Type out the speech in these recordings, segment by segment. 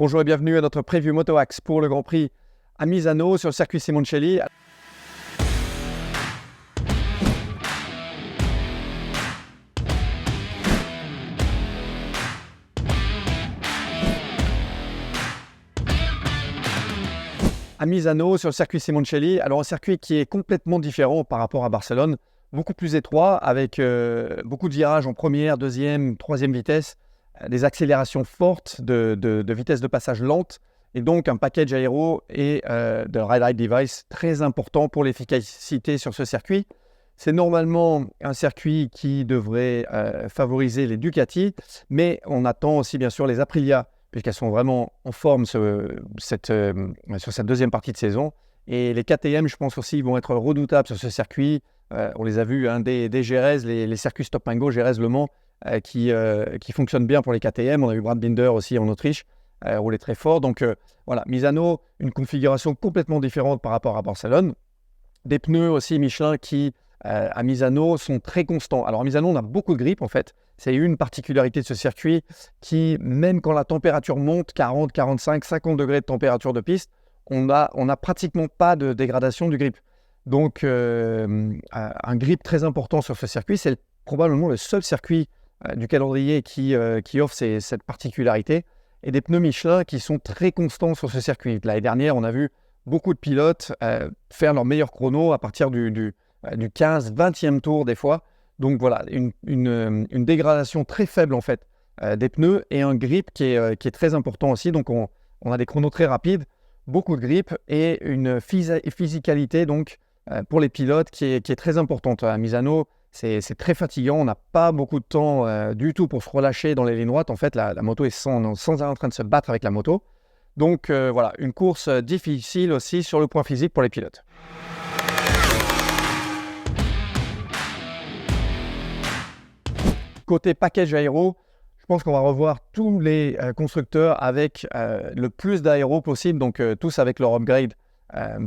Bonjour et bienvenue à notre preview MotoAxe pour le Grand Prix à Misano sur le circuit Simoncelli. À Misano sur le circuit Simoncelli, alors un circuit qui est complètement différent par rapport à Barcelone, beaucoup plus étroit avec beaucoup de virages en première, deuxième, troisième vitesse, des accélérations fortes de vitesse de passage lente et donc un package aéro et de Ride Height Device très important pour l'efficacité sur ce circuit. C'est normalement un circuit qui devrait favoriser les Ducati, mais on attend aussi bien sûr les Aprilia, puisqu'elles sont vraiment en forme sur cette deuxième partie de saison. Et les KTM, je pense aussi, vont être redoutables sur ce circuit. On les a vus, des Jerez, les circuits Stop and Go, Jerez Le Mans, qui fonctionnent bien pour les KTM. On a vu Brad Binder aussi en Autriche, rouler très fort. Donc voilà, Misano, une configuration complètement différente par rapport à Barcelone. Des pneus aussi Michelin qui, à Misano, sont très constants. Alors à Misano, on a beaucoup de grippe en fait. C'est une particularité de ce circuit qui, même quand la température monte, 40, 45, 50 degrés de température de piste, on a pratiquement pas de dégradation du grip. Donc un grip très important sur ce circuit. C'est probablement le seul circuit du calendrier qui offre cette particularité. Et des pneus Michelin qui sont très constants sur ce circuit. L'année dernière, on a vu beaucoup de pilotes faire leur meilleur chrono à partir du 15, 20e tour des fois. Donc voilà, une dégradation très faible en fait des pneus et un grip qui est très important aussi. Donc on a des chronos très rapides, beaucoup de grip et une physicalité donc pour les pilotes qui est très importante. À Misano, c'est très fatigant, on n'a pas beaucoup de temps du tout pour se relâcher dans les lignes droites. En fait, la moto est sans arrêt en train de se battre avec la moto. Donc voilà, une course difficile aussi sur le point physique pour les pilotes. Côté package aéro, je pense qu'on va revoir tous les constructeurs avec le plus d'aéro possible, donc tous avec leur upgrade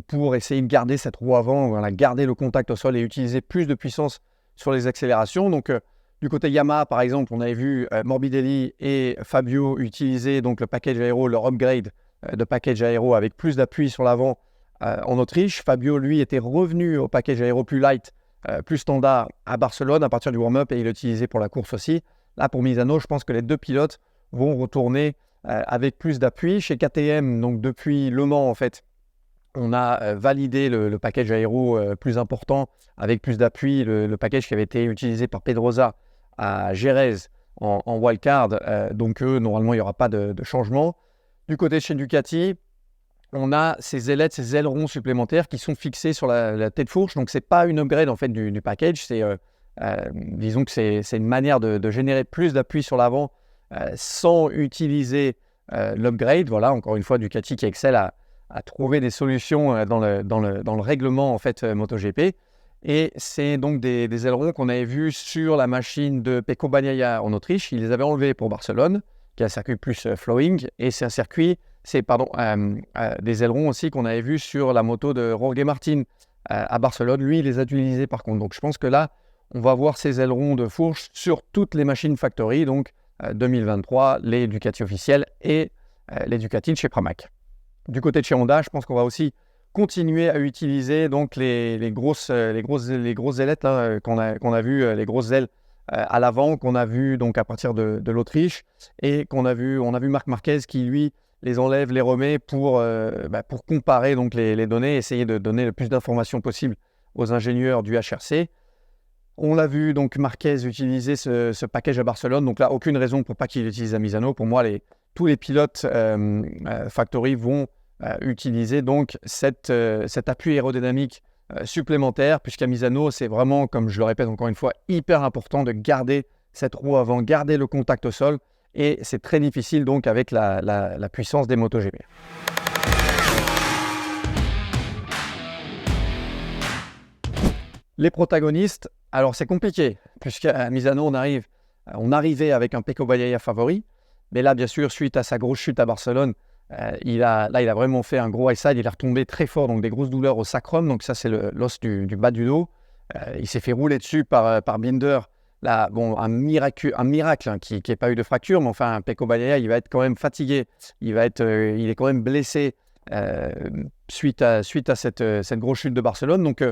pour essayer de garder cette roue avant, voilà, garder le contact au sol et utiliser plus de puissance sur les accélérations. Donc du côté Yamaha, par exemple, on avait vu Morbidelli et Fabio utiliser donc le package aéro, leur upgrade de package aéro avec plus d'appui sur l'avant en Autriche. Fabio, lui, était revenu au package aéro plus light, plus standard à Barcelone à partir du warm-up et il l'utilisait pour la course aussi. Là, pour Misano, je pense que les deux pilotes vont retourner avec plus d'appui. Chez KTM, donc depuis Le Mans, en fait, on a validé le package aéro plus important avec plus d'appui, le package qui avait été utilisé par Pedrosa à Jerez en wildcard. Donc, normalement, il n'y aura pas de changement. Du côté de chez Ducati, on a ces ailettes, ces ailerons supplémentaires qui sont fixés sur la tête fourche. Donc, ce n'est pas une upgrade en fait, du package. Disons que c'est une manière de générer plus d'appui sur l'avant sans utiliser l'upgrade. Voilà, encore une fois, Ducati qui excelle à trouver des solutions dans le règlement en fait, MotoGP. Et c'est donc des ailerons qu'on avait vus sur la machine de Pecco Bagnaia en Autriche. Il les avait enlevés pour Barcelone, qui est un circuit plus flowing. Et c'est des ailerons aussi qu'on avait vus sur la moto de Jorge Martin à Barcelone. Lui, il les a utilisés par contre. Donc je pense que là, on va voir ces ailerons de fourche sur toutes les machines factory. Donc 2023, les Ducati officiels et les Ducati de chez Pramac. Du côté de chez Honda, je pense qu'on va aussi continuer à utiliser donc les grosses ailettes là, qu'on a vu, les grosses ailes à l'avant qu'on a vu donc à partir de l'Autriche et on a vu Marc Marquez qui lui les enlève, les remet pour comparer donc les données, essayer de donner le plus d'informations possible aux ingénieurs du HRC. On l'a vu donc Marquez utiliser ce package à Barcelone, donc là aucune raison pour pas qu'il l'utilise à Misano. Pour moi, tous les pilotes factory vont utiliser donc cet appui aérodynamique supplémentaire, puisqu'à Misano, c'est vraiment, comme je le répète encore une fois, hyper important de garder cette roue avant, garder le contact au sol, et c'est très difficile donc avec la puissance des MotoGP. Les protagonistes, alors c'est compliqué, puisqu'à Misano, on arrivait avec un Pecco Bagnaia favori, mais là, bien sûr, suite à sa grosse chute à Barcelone, il a vraiment fait un gros high side, il est retombé très fort, donc des grosses douleurs au sacrum, donc ça c'est l'os du bas du dos. Il s'est fait rouler dessus par Binder un miracle hein, qui n'ait pas eu de fracture, mais enfin, Pecco Bagnaia, il va être quand même fatigué, il est quand même blessé suite à cette grosse chute de Barcelone. Donc,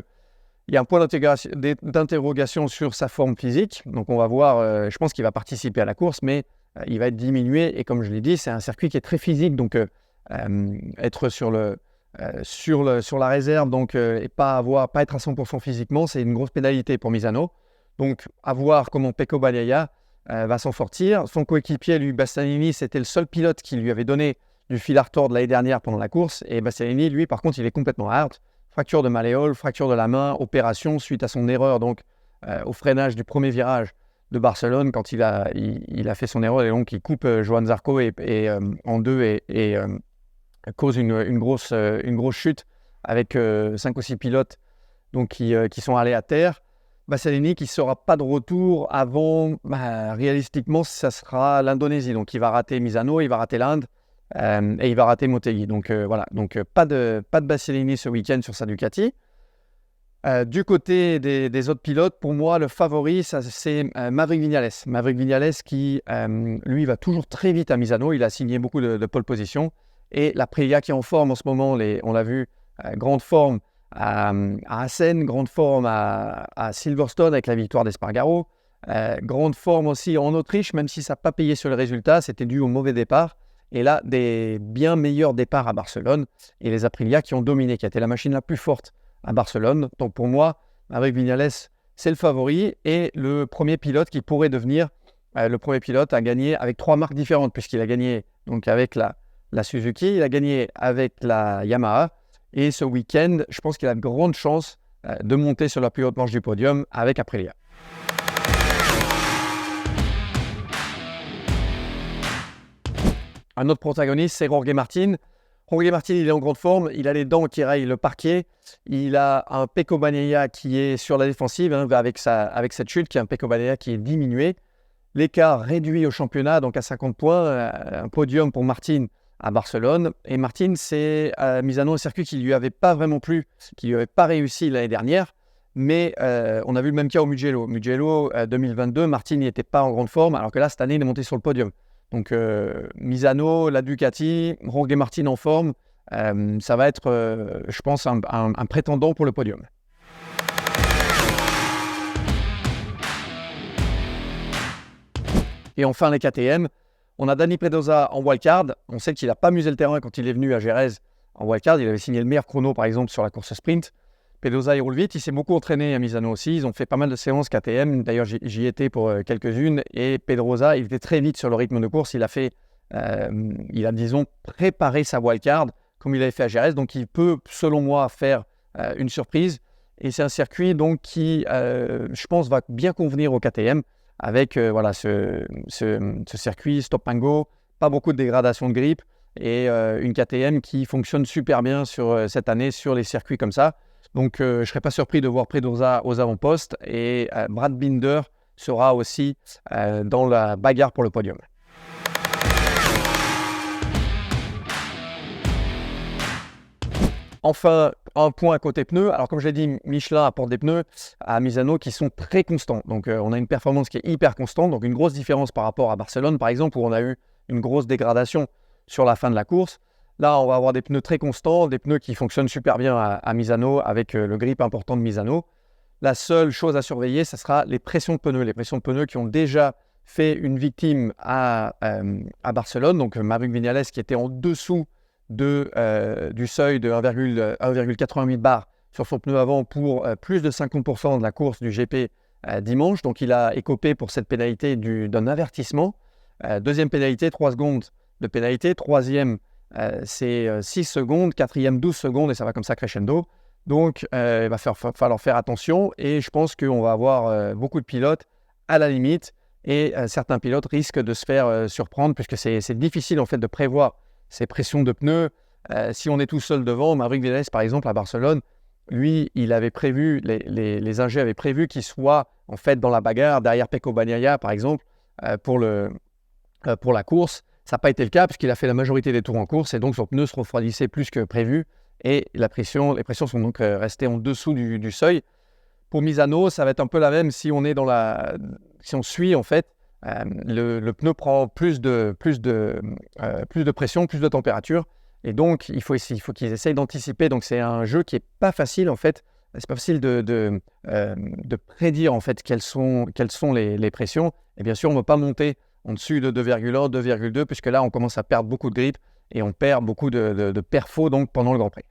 il y a un point d'interrogation sur sa forme physique. Donc, on va voir, je pense qu'il va participer à la course, mais il va être diminué. Et comme je l'ai dit, c'est un circuit qui est très physique. Donc, être sur la réserve donc, et pas être à 100% physiquement, c'est une grosse pénalité pour Misano. Donc, à voir comment Pecco Bagnaia va s'en sortir. Son coéquipier, lui, Bastianini, c'était le seul pilote qui lui avait donné du fil à retordre l'année dernière pendant la course. Et Bastianini, lui, par contre, il est complètement out. Fracture de malléole, fracture de la main, opération suite à son erreur donc, au freinage du premier virage de Barcelone quand il a fait son erreur. Et donc, il coupe Johan Zarco en deux et cause une grosse chute avec 5 ou 6 pilotes donc, qui sont allés à terre. Bastianini qui ne sera pas de retour avant, réalistiquement, ça sera l'Indonésie. Donc, il va rater Misano, il va rater l'Inde et il va rater Motegi. Donc, voilà. Donc, pas de Bastianini ce week-end sur sa Ducati. Du côté des autres pilotes, pour moi, le favori, c'est Maverick Viñales. Maverick Viñales qui, lui, va toujours très vite à Misano. Il a signé beaucoup de pole position. Et la Aprilia qui est en forme en ce moment, on l'a vu, grande forme à Assen, grande forme à Silverstone avec la victoire d'Espargaro, grande forme aussi en Autriche, même si ça n'a pas payé sur les résultats, c'était dû au mauvais départ. Et là, des bien meilleurs départs à Barcelone et les Aprilia qui ont dominé, qui a été la machine la plus forte à Barcelone. Donc pour moi, avec Viñales, c'est le favori et le premier pilote qui pourrait devenir le premier pilote à gagner avec 3 marques différentes, puisqu'il a gagné donc avec la Suzuki, il a gagné avec la Yamaha. Et ce week-end, je pense qu'il a de grandes chances de monter sur la plus haute marche du podium avec Aprilia. Un autre protagoniste, c'est Jorge Martin. Jorge Martin, il est en grande forme. Il a les dents qui rayent le parquet. Il a un Pecco Bagnaia qui est sur la défensive avec cette chute, qui est un Pecco Bagnaia qui est diminué. L'écart réduit au championnat, donc à 50 points. Un podium pour Martin à Barcelone. Et Martin, c'est Misano, un circuit qui ne lui avait pas vraiment plu, qui ne lui avait pas réussi l'année dernière. Mais on a vu le même cas au Mugello. Mugello 2022, Martin n'était pas en grande forme, alors que là, cette année, il est monté sur le podium. Donc Misano, la Ducati, Jorge Martin en forme, ça va être, je pense, un prétendant pour le podium. Et enfin, les KTM. On a Dani Pedrosa en wildcard. On sait qu'il n'a pas musé le terrain quand il est venu à Jerez en wildcard. Il avait signé le meilleur chrono, par exemple, sur la course sprint. Pedrosa, il roule vite. Il s'est beaucoup entraîné à Misano aussi. Ils ont fait pas mal de séances KTM. D'ailleurs, j'y étais pour quelques-unes. Et Pedrosa, il était très vite sur le rythme de course. Il a, disons, préparé sa wildcard comme il avait fait à Jerez. Donc, il peut, selon moi, faire une surprise. Et c'est un circuit donc, qui, je pense, va bien convenir au KTM avec ce circuit stop and go, pas beaucoup de dégradation de grip et une KTM qui fonctionne super bien sur cette année sur les circuits comme ça. Donc, je ne serais pas surpris de voir Pedrosa aux avant-postes et Brad Binder sera aussi dans la bagarre pour le podium. Enfin, un point à côté pneus. Alors, comme je l'ai dit, Michelin apporte des pneus à Misano qui sont très constants. Donc, on a une performance qui est hyper constante. Donc, une grosse différence par rapport à Barcelone, par exemple, où on a eu une grosse dégradation sur la fin de la course. Là, on va avoir des pneus très constants, des pneus qui fonctionnent super bien à Misano avec le grip important de Misano. La seule chose à surveiller, ce sera les pressions de pneus. Les pressions de pneus qui ont déjà fait une victime à Barcelone. Donc, Maverick Viñales qui était en dessous du seuil de 1,88 bar sur son pneu avant pour plus de 50% de la course du GP dimanche. Donc, il a écopé pour cette pénalité d'un avertissement. Deuxième pénalité, 3 secondes de pénalité. Troisième, c'est 6 secondes. Quatrième, 12 secondes et ça va comme ça crescendo. Donc, il va falloir faire attention et je pense qu'on va avoir beaucoup de pilotes à la limite et certains pilotes risquent de se faire surprendre puisque c'est difficile en fait de prévoir ces pressions de pneus. Si on est tout seul devant, Maverick Viñales, par exemple, à Barcelone, lui, il avait prévu, les ingés avaient prévu qu'il soit en fait dans la bagarre derrière Pecco Bagnaia, par exemple, pour la course. Ça n'a pas été le cas puisqu'il a fait la majorité des tours en course et donc son pneu se refroidissait plus que prévu et les pressions sont donc restées en dessous du seuil. Pour Misano, ça va être un peu la même si on est si on suit, en fait, le pneu prend plus de pression, plus de température. Et donc, il faut qu'ils essayent d'anticiper. Donc, c'est un jeu qui n'est pas facile, en fait. C'est pas facile de prédire, en fait, quelles sont les pressions. Et bien sûr, on ne va pas monter en dessus de 2,1, 2,2, puisque là, on commence à perdre beaucoup de grip et on perd beaucoup de perfos donc, pendant le Grand Prix.